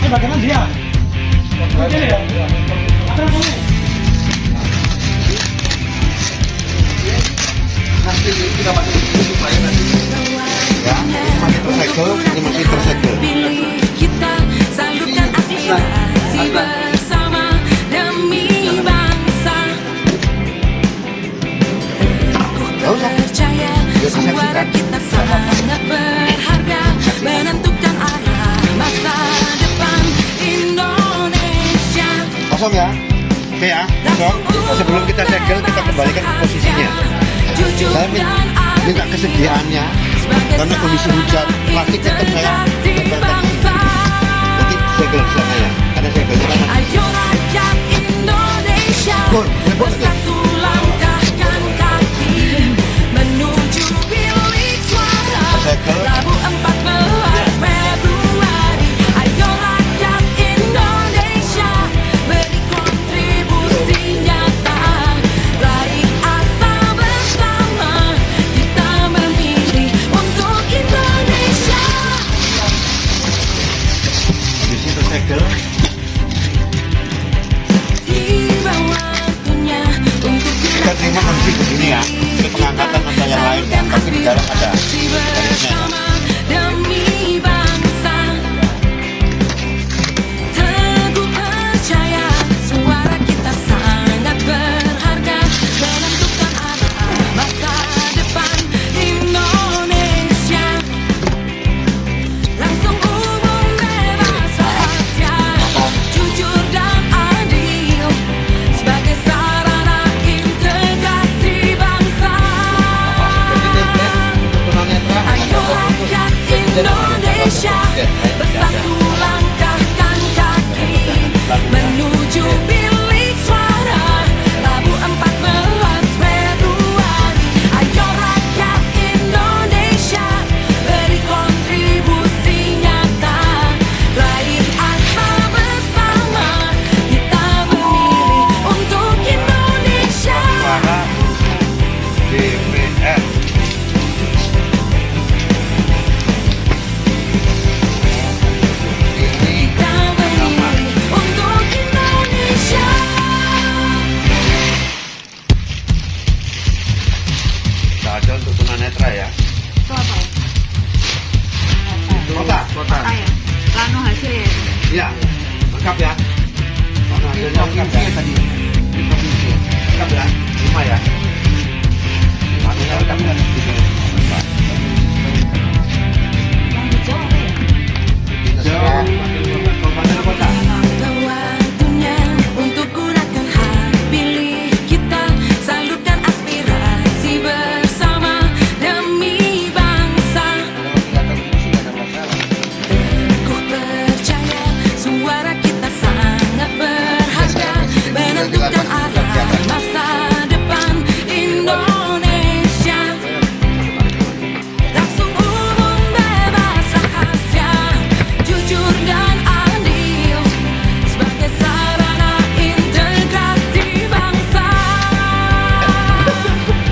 bagaimana dia? Begini ya? Apa namanya? Nanti kita pakai itu supaya nanti ya, masih tersegel, ini masih tersegel. Kita salurkan aspirasi bersama demi bangsa. Teguh percaya suara kita sangat berharga, menentukan arah masa depan Indonesia. Kosong ya? Oke ya, kosong. Sebelum kita segel, kita kembalikan ke posisinya. Saya minta kesediaannya karena kondisi hujan, plastik tetap saya nanti segel sana ya, ada segelnya kan. Ayo rakyat Indonesia, bersatu langkahkan kaki menuju bilik suara Rabu 14 Februari. Ayo rakyat Indonesia, beri kontribusi nyata, raih asa bersama, kita memilih untuk Indonesia. Habis itu segel. Tiba waktunya untuk Kita terima kondisi begini ya, ini pengangkatan atau yang lain ya, tapi di dalam ada garisnya ya. bersama demi bangsa. Teguh percaya suara kita sangat berharga, menentukan arah masa depan Indonesia. Langsung umum, bebas rahasia, jujur dan adil sebagai sarana integrasi bangsa. Ayo rakyat Indonesia, bersatu langkahkan kaki menuju bilik suara Rabu 14 Februari. Ayo rakyat Indonesia, beri kontribusi nyata, raih asa bersama, kita memilih untuk Indonesia. Suara DPR. Ini Kita memilih untuk Indonesia. tak ada untuk tunanetra ya. Itu apa ya? Kota. Kota ya? Plano hasil ya? Iya, lengkap ya. Mana hasilnya lengkap ya? Tadi di provinsi. Lengkap ya, 5 ya. Hasilnya lengkap ya. Yang hijau apa ya? Jauh, kabupaten kota. Waktunya untuk gunakan hak pilih kita, salurkan aspirasi bersama demi bangsa. Teguh percaya suara kita sangat berharga, menentukan arah masa depan Indonesia. Langsung umum, bebas rahasia, jujur dan adil sebagai sarana integrasi bangsa.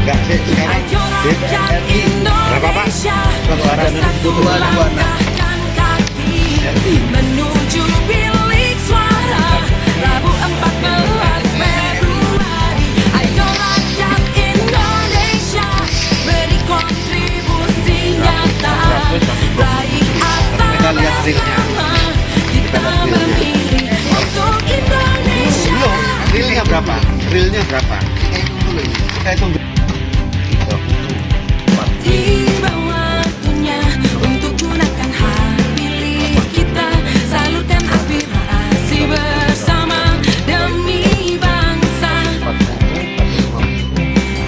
Enggak sih, sekarang Ayo rakyat Indonesia, bersatu langkahkan kaki menuju bilik suara Rabu 14 Februari. Ayo rakyat Indonesia, beri kontribusi nyata, raih asa Kita lihat realnya. bersama, kita memilih untuk Indonesia. belum, realnya berapa? Realnya berapa? Kita hitung dulu. Tiba waktunya untuk gunakan hak pilih kita, salurkan aspirasi bersama demi bangsa.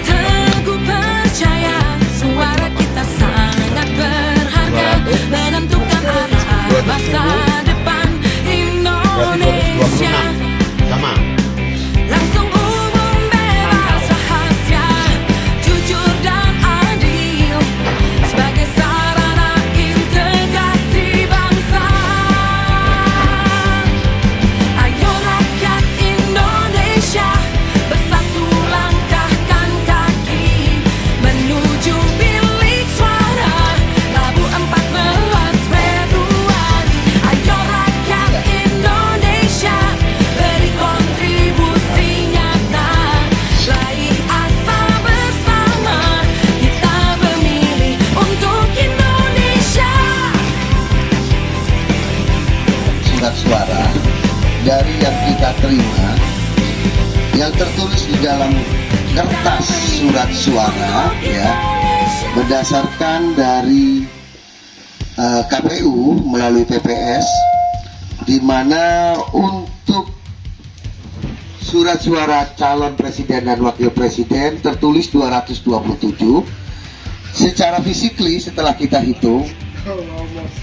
Teguh percaya suara kita sangat berharga, menentukan arah masa depan Indonesia. Sama. Langsung umum, bebas rahasia, terima yang tertulis di dalam kertas surat suara ya, berdasarkan dari KPU melalui PPS, di mana untuk surat suara calon presiden dan wakil presiden tertulis 227. Secara fisikly setelah kita hitung,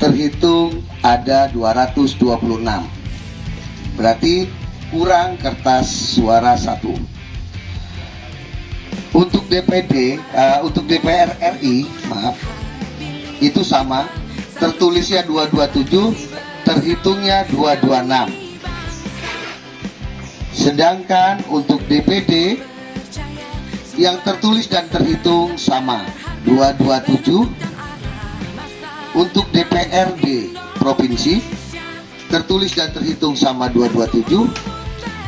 terhitung ada 226. Berarti kurang kertas suara 1. Untuk DPD, untuk DPR RI, maaf, itu sama, tertulisnya 227, terhitungnya 226. Sedangkan untuk DPD yang tertulis dan terhitung sama, 227. Untuk DPRD provinsi tertulis dan terhitung sama 227,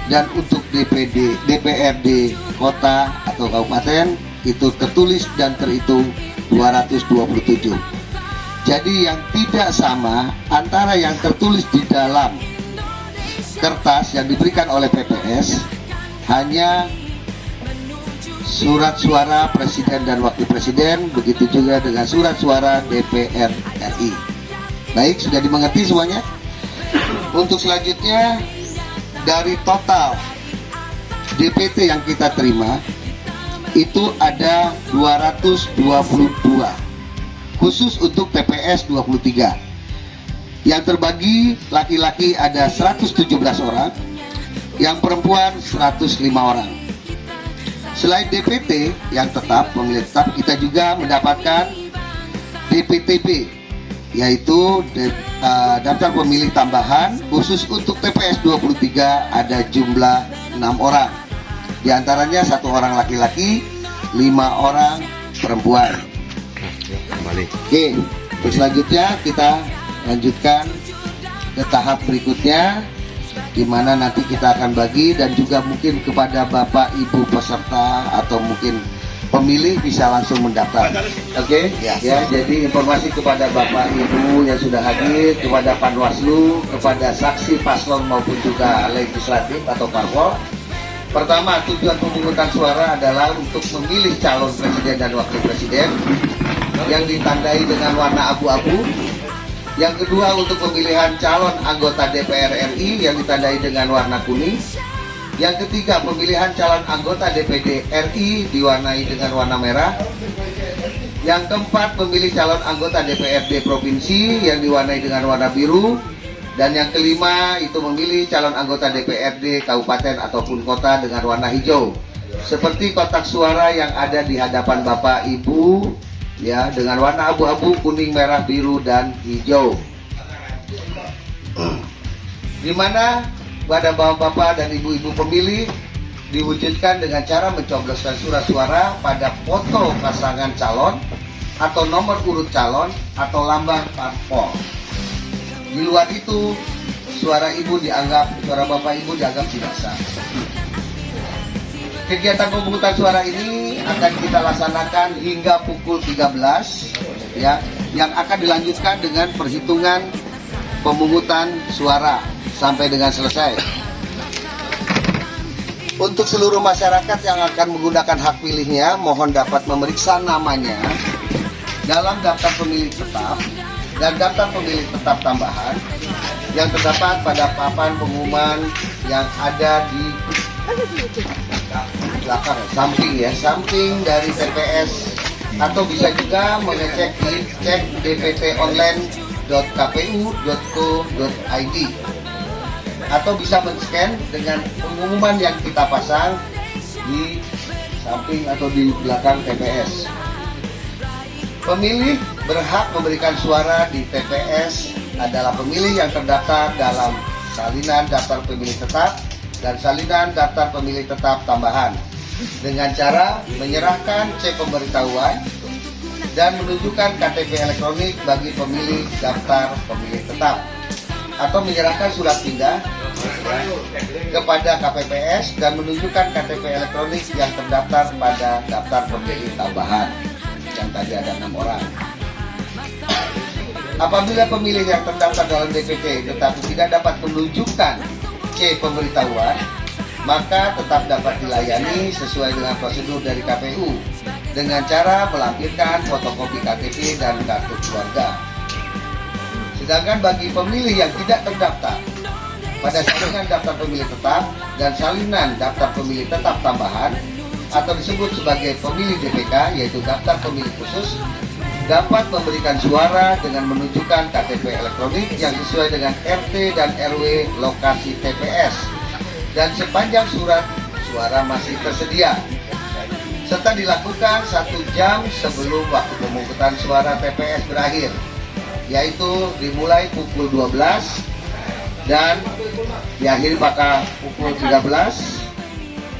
dan untuk DPRD kota atau kabupaten itu tertulis dan terhitung 227. Jadi yang tidak sama antara yang tertulis di dalam kertas yang diberikan oleh PPS hanya surat suara presiden dan wakil presiden, begitu juga dengan surat suara DPR RI. Baik, sudah dimengerti semuanya? Untuk selanjutnya, dari total DPT yang kita terima itu ada 222, khusus untuk TPS 23. Yang terbagi laki-laki ada 117 orang, yang perempuan 105 orang. Selain DPT yang tetap, pemilih tetap, kita juga mendapatkan DPTB, yaitu daftar pemilih tambahan khusus untuk TPS 23 ada jumlah 6 orang. Di antaranya 1 orang laki-laki, 5 orang perempuan. Oke, terus selanjutnya kita lanjutkan ke tahap berikutnya, di mana nanti kita akan bagi, dan juga mungkin kepada Bapak Ibu peserta atau mungkin pemilih bisa langsung mendaftar. Oke, ya, jadi informasi kepada Bapak Ibu yang sudah hadir, kepada Panwaslu, kepada saksi paslon maupun juga legislatif atau parpol. Pertama, tujuan pemungutan suara adalah untuk memilih calon presiden dan wakil presiden yang ditandai dengan warna abu-abu. Yang kedua, untuk pemilihan calon anggota DPR RI yang ditandai dengan warna kuning. Yang ketiga, pemilihan calon anggota DPD RI diwarnai dengan warna merah. Yang keempat, memilih calon anggota DPRD provinsi yang diwarnai dengan warna biru. Dan yang kelima, itu memilih calon anggota DPRD kabupaten ataupun kota dengan warna hijau. Seperti kotak suara yang ada di hadapan Bapak Ibu, ya, dengan warna abu-abu, kuning, merah, biru, dan hijau. Di mana pada bapak-bapak dan ibu-ibu pemilih diwujudkan dengan cara mencobloskan surat suara pada foto pasangan calon atau nomor urut calon atau lambang parpol. Di luar itu, suara bapak ibu dianggap tidak sah. Kegiatan pemungutan suara ini akan kita laksanakan hingga pukul 13, ya, yang akan dilanjutkan dengan perhitungan pemungutan suara sampai dengan selesai. Untuk seluruh masyarakat yang akan menggunakan hak pilihnya, mohon dapat memeriksa namanya dalam daftar pemilih tetap dan daftar pemilih tetap tambahan yang terdapat pada papan pengumuman yang ada di belakang, samping dari TPS, atau bisa juga mengecek di cek dptonline.kpu.go.id, atau bisa men-scan dengan pengumuman yang kita pasang di samping atau di belakang TPS. Pemilih berhak memberikan suara di TPS adalah pemilih yang terdaftar dalam salinan daftar pemilih tetap dan salinan daftar pemilih tetap tambahan dengan cara menyerahkan C pemberitahuan dan menunjukkan KTP elektronik bagi pemilih daftar pemilih tetap, atau menyerahkan surat pindah kepada KPPS dan menunjukkan KTP elektronik yang terdaftar pada daftar pemilih tambahan yang tadi ada 6 orang. Apabila pemilih yang terdaftar dalam DPT tetapi tidak dapat menunjukkan C pemberitahuan maka tetap dapat dilayani sesuai dengan prosedur dari KPU dengan cara melampirkan fotokopi KTP dan kartu keluarga. Sedangkan bagi pemilih yang tidak terdaftar pada salinan daftar pemilih tetap dan salinan daftar pemilih tetap tambahan atau disebut sebagai pemilih DPK, yaitu daftar pemilih khusus, dapat memberikan suara dengan menunjukkan KTP elektronik yang sesuai dengan RT dan RW lokasi TPS dan sepanjang surat suara masih tersedia, serta dilakukan 1 jam sebelum waktu pemungutan suara TPS berakhir, yaitu dimulai pukul 12 dan diakhiri pada pukul 13,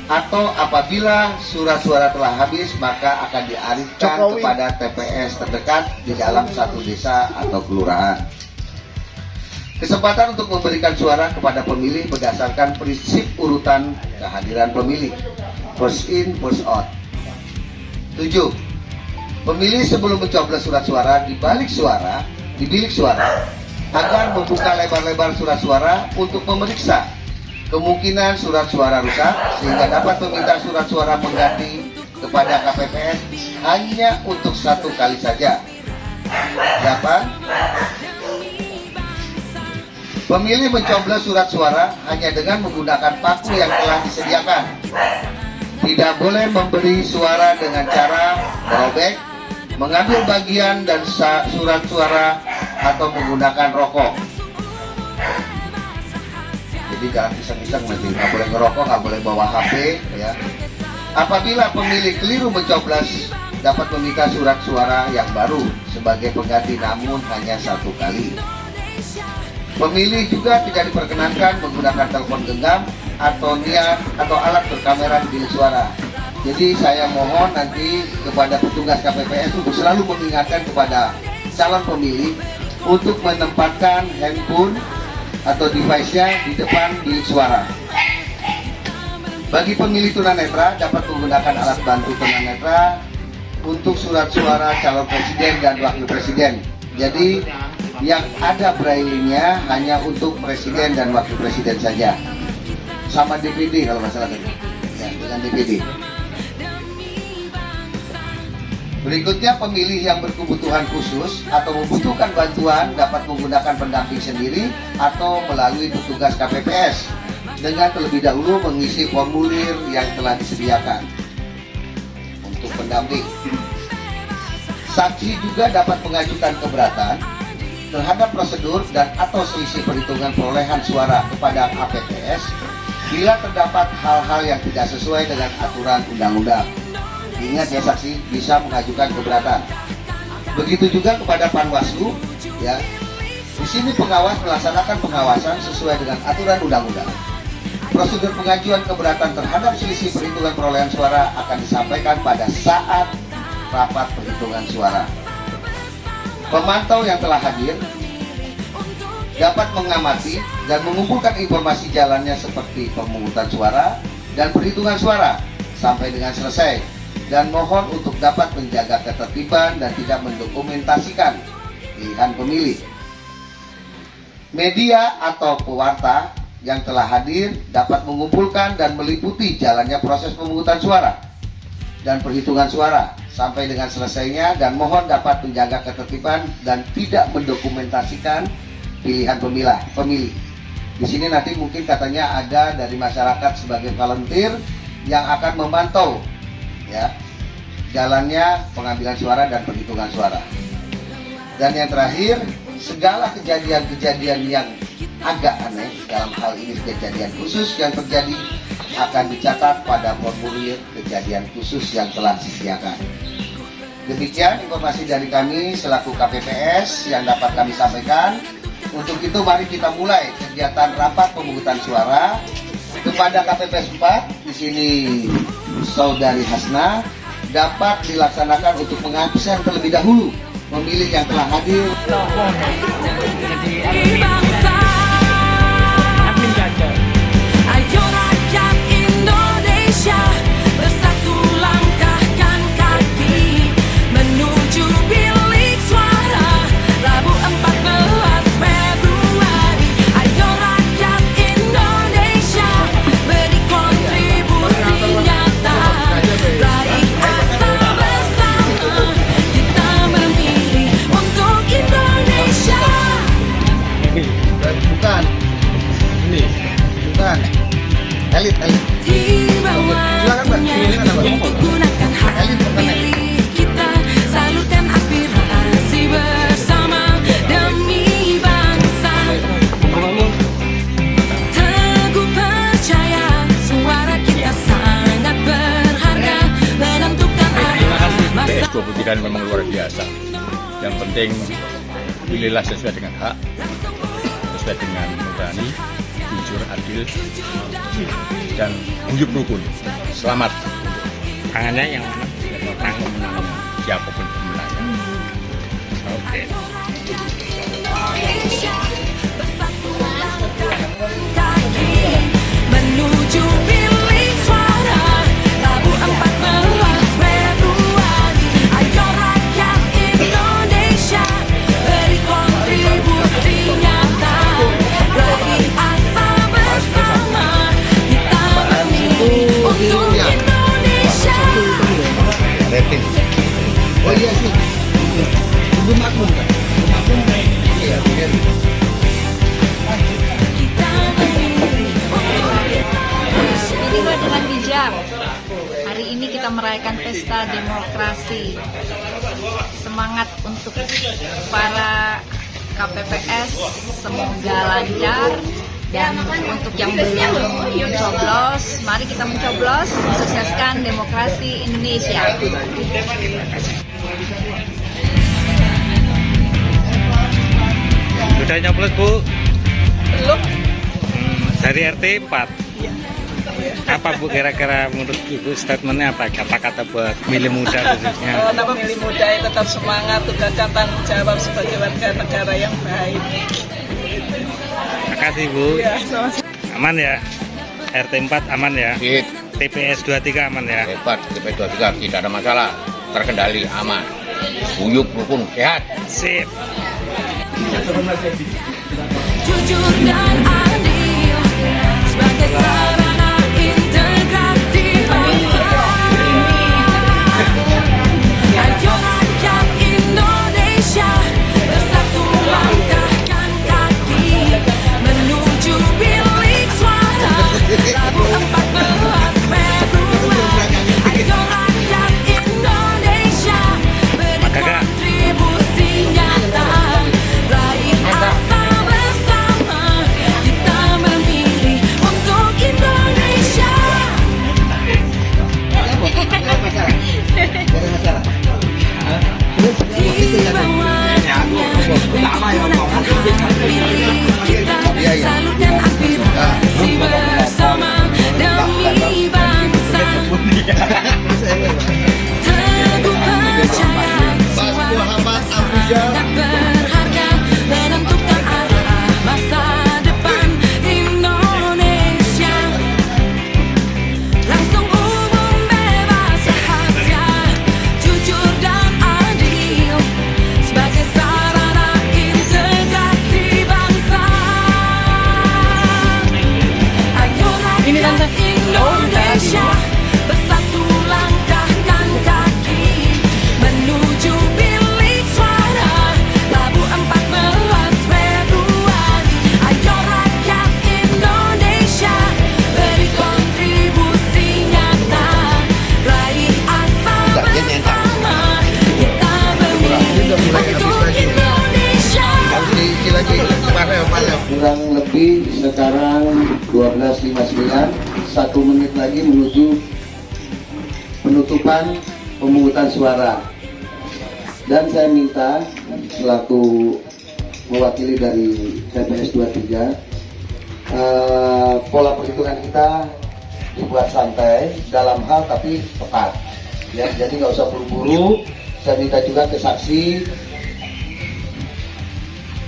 atau apabila surat suara telah habis maka akan dialihkan kepada TPS terdekat di dalam satu desa atau kelurahan. Kesempatan untuk memberikan suara kepada pemilih berdasarkan prinsip urutan kehadiran pemilih, first in, first out. 7. Pemilih sebelum mencoblos surat suara di bilik suara agar membuka lebar-lebar surat suara untuk memeriksa kemungkinan surat suara rusak sehingga dapat meminta surat suara pengganti kepada KPPS hanya untuk 1 kali saja. 8. Pemilih mencoblos surat suara hanya dengan menggunakan paku yang telah disediakan. Tidak boleh memberi suara dengan cara merobek, mengambil bagian dan surat suara atau menggunakan rokok. Jadi jangan iseng-iseng nanti, nggak boleh ngerokok, nggak boleh bawa HP, ya. Apabila pemilih keliru mencoblos, dapat meminta surat suara yang baru sebagai pengganti, namun hanya 1 kali. Pemilih juga tidak diperkenankan menggunakan telepon genggam atau niat atau alat berkamera di bilik suara. Jadi saya mohon nanti kepada petugas KPPS untuk selalu mengingatkan kepada calon pemilih untuk menempatkan handphone atau device-nya di depan bilik suara. Bagi pemilih tunanetra dapat menggunakan alat bantu tunanetra untuk surat suara calon presiden dan wakil presiden. Jadi yang ada braille-nya hanya untuk presiden dan wakil presiden saja, sama DPD kalau masalah ini, ya, dengan DPD. Berikutnya, pemilih yang berkebutuhan khusus atau membutuhkan bantuan dapat menggunakan pendamping sendiri atau melalui petugas KPPS dengan terlebih dahulu mengisi formulir yang telah disediakan untuk pendamping. Saksi juga dapat mengajukan keberatan terhadap prosedur dan atau selisih perhitungan perolehan suara kepada KPPS bila terdapat hal-hal yang tidak sesuai dengan aturan undang-undang. Ingat ya, saksi bisa mengajukan keberatan. Begitu juga kepada Panwaslu, ya. Di sini pengawas melaksanakan pengawasan sesuai dengan aturan undang-undang. Prosedur pengajuan keberatan terhadap selisih perhitungan perolehan suara akan disampaikan pada saat rapat perhitungan suara. Pemantau yang telah hadir dapat mengamati dan mengumpulkan informasi jalannya seperti pemungutan suara dan perhitungan suara sampai dengan selesai, dan mohon untuk dapat menjaga ketertiban dan tidak mendokumentasikan pilihan pemilih. Media atau pewarta yang telah hadir dapat mengumpulkan dan meliputi jalannya proses pemungutan suara dan perhitungan suara sampai dengan selesainya, dan mohon dapat menjaga ketertiban dan tidak mendokumentasikan pilihan pemilih. Di sini nanti mungkin katanya ada dari masyarakat sebagai volunteer yang akan memantau, ya, jalannya pengambilan suara dan perhitungan suara. Dan yang terakhir, segala kejadian-kejadian yang agak aneh dalam hal ini kejadian khusus yang terjadi akan dicatat pada formulir kejadian khusus yang telah disediakan. Demikian informasi dari kami selaku KPPS yang dapat kami sampaikan. Untuk itu mari kita mulai kegiatan rapat pemungutan suara. Kepada KPPS 4 di sini Saudari Hasna dapat dilaksanakan untuk mengabsen terlebih dahulu pemilih yang telah hadir. Bangsa, ayo rakyat Indonesia, bersatu langkahkan kaki menuju bilik suara Rabu 14 Februari. Ayo rakyat Indonesia, beri kontribusi penghargaan memang luar biasa. Yang penting pilihlah sesuai dengan hak, sesuai dengan nurani, jujur, adil, dan guyup rukun. Selamat. Tangannya yang mana? Tangan siapapun pemenangnya. Oke. Menuju bilik suara Rabu 14 Februari. Ayo rakyat Indonesia, beri kontribusi nyata, raih asa bersama, kita memilih untuk Indonesia. Rating. Oh iya sih. Ibu makmum kan? Makmum. Iya, benar. Kita memilih untuk Indonesia. Tiba dengan bijak. Hari ini kita merayakan pesta demokrasi. Semangat untuk para KPPS, semoga lancar. Dan untuk yang belum mencoblos, mari kita mencoblos, sukseskan demokrasi Indonesia. Udah nyoblos Bu? Belum. Dari RT 4. Apa Bu kira-kira menurut Ibu statementnya apa? Kata-kata buat milih muda khususnya. Nama pemilih muda yang tetap semangat, tugaskan tanggung jawab sebagai warga negara yang baik. Terima kasih Bu. Ya, sama-sama. Aman ya? RT 4 aman ya? Sip. TPS 23 aman ya? Hebat, TP23 tidak ada masalah, terkendali, aman, guyup, rukun, sehat. Sip. Jujur dan adil sebagai sarana integrasi bangsa. Ayo rakyat Indonesia, bersatu langkahkan kaki menuju bilik suara Rabu 14 Februari. Ayo rakyat Indonesia, beri Kakak. kontribusi nyata, raih asa bersama, kita memilih untuk Indonesia. Di bawahnya untuk pilih kita, salurkan aspirasi bersama demi bangsa. Teguh percaya suara sangat berharga, menentukan arah masa depan Indonesia. Langsung umum, bebas, rahasia, jujur dan adil sebagai sarana integrasi bangsa. Ayo rakyat Indonesia, bersatu langkahkan kaki menuju bilik suara Rabu 14 Februari. Ayo rakyat Indonesia, beri kontribusi nyata, raih asa bersama, kita memilih untuk Indonesia. Harus diisi lagi. Kurang lebih sekarang 12.59, 1 menit lagi menuju penutupan pemungutan suara. Dan saya minta selaku mewakili dari TPS 23, pola perhitungan kita dibuat santai dalam hal tapi tepat. Ya, jadi nggak usah buru-buru. Saya minta juga ke saksi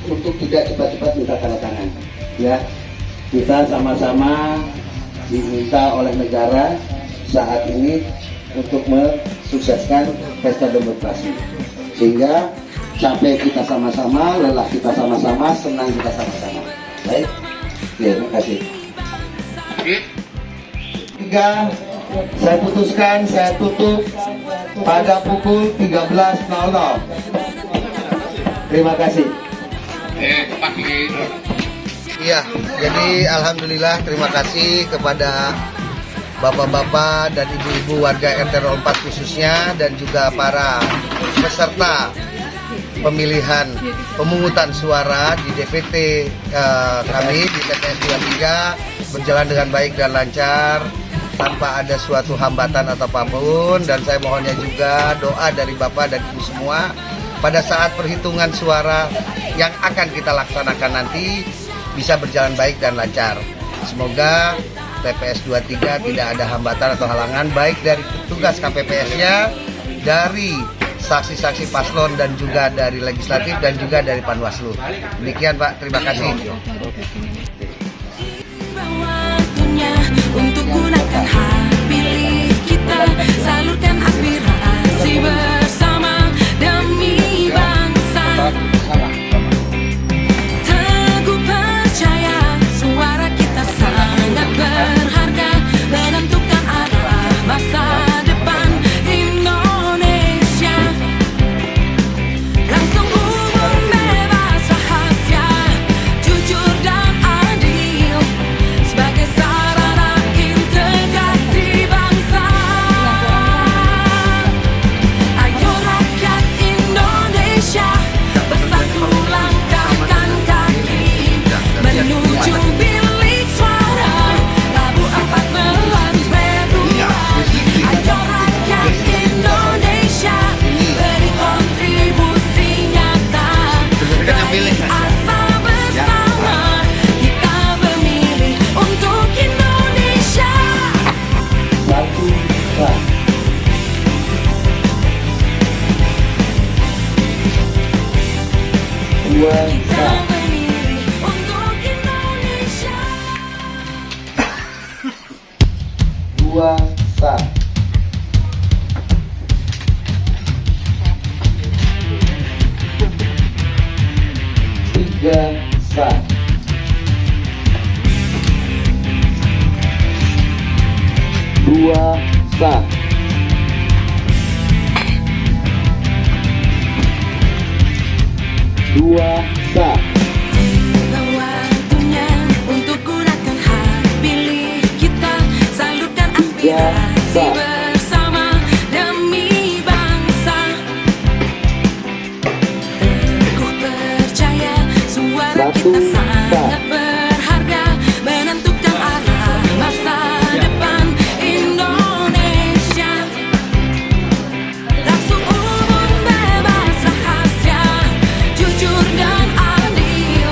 untuk tidak cepat-cepat minta tanda tangan. Ya, kita sama-sama diminta oleh negara saat ini untuk mensukseskan pesta demokrasi, sehingga capek kita sama-sama, lelah kita sama-sama, senang kita sama-sama. Baik, ya, terima kasih. 3, saya putuskan, saya tutup pada pukul 13.00. Terima kasih. Iya, jadi alhamdulillah terima kasih kepada bapak-bapak dan ibu-ibu warga RT 04 khususnya, dan juga para peserta pemilihan pemungutan suara di DPT kami di TPS 23 berjalan dengan baik dan lancar. tanpa ada suatu hambatan atau apapun, dan saya mohonnya juga doa dari Bapak dan Ibu semua pada saat perhitungan suara yang akan kita laksanakan nanti bisa berjalan baik dan lancar. Semoga TPS 23 tidak ada hambatan atau halangan baik dari petugas KPPS-nya, dari saksi-saksi paslon dan juga dari legislatif dan juga dari Panwaslu. Demikian Pak, terima kasih. Waktunya untuk gunakan hak pilih kita, salurkan aspirasi bersama demi bangsa. Teguh percaya suara kita sangat berharga, menentukan arah masa depan Indonesia. Langsung umum, bebas, rahasia, jujur dan adil sebagai sarana integrasi bangsa. Ayo rakyat Indonesia, bersatu langkahkan kaki menuju bilik suara Rabu 14 Februari. Ayo rakyat Indonesia, beri kontribusi nyata dari asa bersama kita memilih untuk Indonesia. Kita memilih untuk Indonesia. Dua sah. Tiga sah. Dua sah. Dua sah. Waktunya untuk gunakan hak pilih kita, salurkan aspirasi bersama demi bangsa. Teguh percaya suara kita sangat berharga, menentukan arah masa depan Indonesia. Langsung umum, bebas, rahasia, jujur dan adil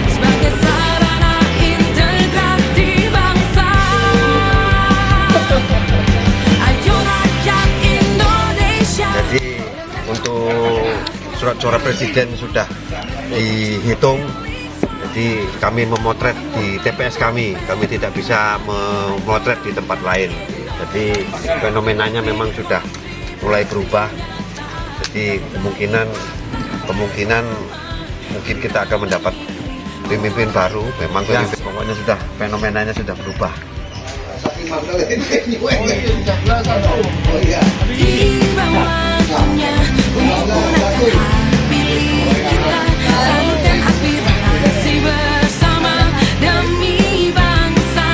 sebagai sarana integrasi bangsa. Ayo rakyat Indonesia. Jadi untuk surat suara presiden sudah dihitung. Jadi kami memotret di TPS kami tidak bisa memotret di tempat lain. Jadi fenomenanya memang sudah mulai berubah. Jadi kemungkinan mungkin kita akan mendapat pemimpin baru. Memang pokoknya sudah fenomenanya sudah berubah. Tiba waktunya untuk gunakan hak pilih kita, salurkan aspirasi bersama demi bangsa.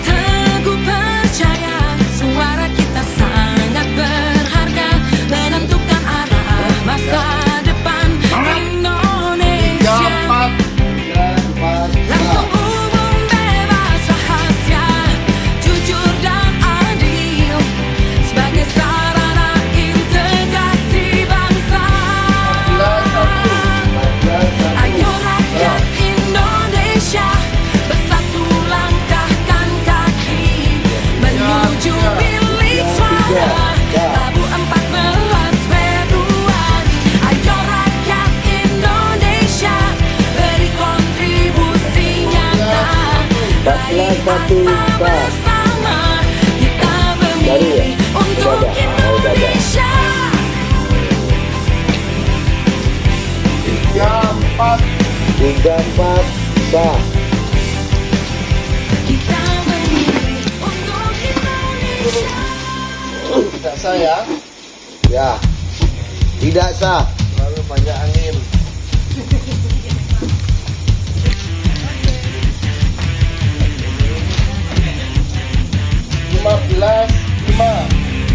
Teguh percaya suara kita sangat berharga, menentukan arah masa depan Indonesia. Langsung umum, bebas, rahasia, jujur dan adil sebagai sarana integrasi bangsa. Ayo rakyat Indonesia, bersatu langkahkan kaki menuju bilik suara Rabu 14 Februari. Ayo rakyat Indonesia, beri kontribusi nyata dari asa bersama kita memilih untuk Indonesia. Tiga empat sah. Kita memilih untuk Indonesia. Tidak sah ya? Ya. Tidak sah. Terlalu banyak angin.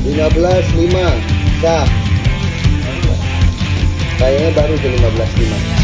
15.5 sah. Kayaknya baru ke 15.5.